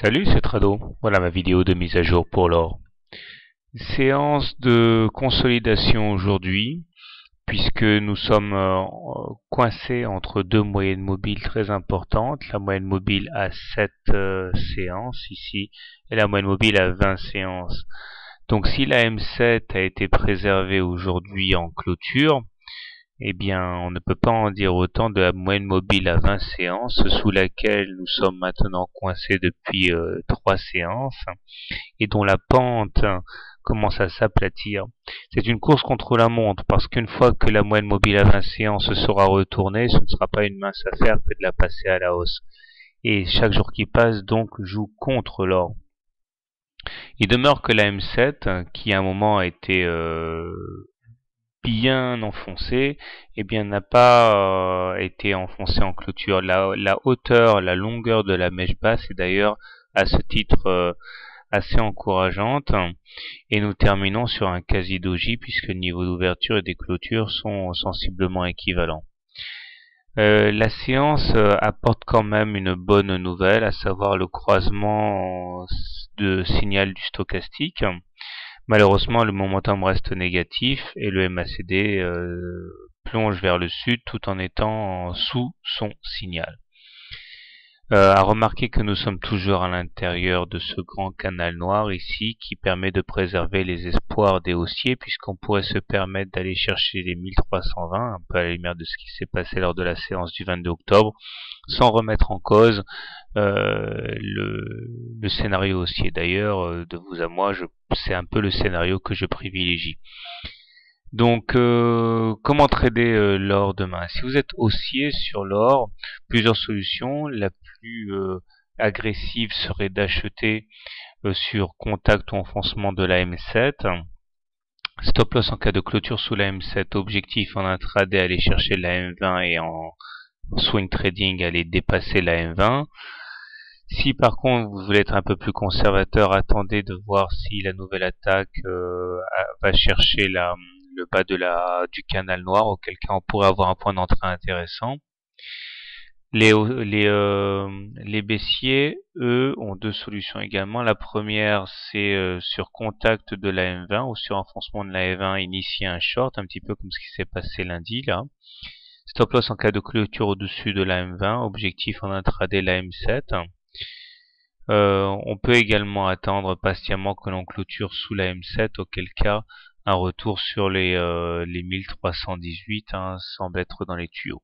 Salut, c'est Trado. Voilà ma vidéo de mise à jour pour l'or. Séance de consolidation aujourd'hui, puisque nous sommes coincés entre deux moyennes mobiles très importantes. La moyenne mobile à 7 séances ici, et la moyenne mobile à 20 séances. Donc si la M7 a été préservée aujourd'hui en clôture, eh bien, on ne peut pas en dire autant de la moyenne mobile à 20 séances, sous laquelle nous sommes maintenant coincés depuis 3 séances, et dont la pente commence à s'aplatir. C'est une course contre la montre, parce qu'une fois que la moyenne mobile à 20 séances sera retournée, ce ne sera pas une mince affaire que de la passer à la hausse. Et chaque jour qui passe, donc, joue contre l'or. Il demeure que la M7, qui à un moment a été bien enfoncé, eh bien n'a pas été enfoncé en clôture. La hauteur, la longueur de la mèche basse est d'ailleurs à ce titre assez encourageante, et nous terminons sur un quasi-doji puisque le niveau d'ouverture et des clôtures sont sensiblement équivalents. La séance apporte quand même une bonne nouvelle, à savoir le croisement de signal du stochastique. Malheureusement, le momentum reste négatif et le MACD plonge vers le sud tout en étant sous son signal. À remarquer que nous sommes toujours à l'intérieur de ce grand canal noir ici qui permet de préserver les espoirs des haussiers, puisqu'on pourrait se permettre d'aller chercher les 1320, un peu à la lumière de ce qui s'est passé lors de la séance du 22 octobre, sans remettre en cause le scénario haussier. D'ailleurs, de vous à moi, c'est un peu le scénario que je privilégie. Donc, comment trader l'or demain? Si vous êtes haussier sur l'or, plusieurs solutions. La plus agressive serait d'acheter sur contact ou enfoncement de la M7. Stop loss en cas de clôture sous la M7. Objectif en intraday, aller chercher la M20 et en swing trading, aller dépasser la M20. Si par contre vous voulez être un peu plus conservateur, attendez de voir si la nouvelle attaque va chercher le bas du canal noir, auquel cas on pourrait avoir un point d'entrée intéressant. Les baissiers, eux, ont deux solutions également. La première, c'est sur contact de la M20 ou sur enfoncement de la M20, initier un short, un petit peu comme ce qui s'est passé lundi là. Stop loss en cas de clôture au-dessus de la M20, objectif en intraday la M7. On peut également attendre patiemment que l'on clôture sous la M7, auquel cas un retour sur les 1318 semble être dans les tuyaux.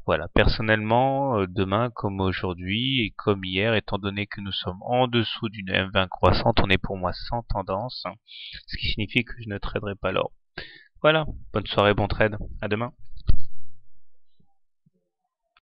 Voilà, personnellement, demain comme aujourd'hui et comme hier, étant donné que nous sommes en dessous d'une M20 croissante, on est pour moi sans tendance, ce qui signifie que je ne traderai pas l'or. Voilà, bonne soirée, bon trade, à demain.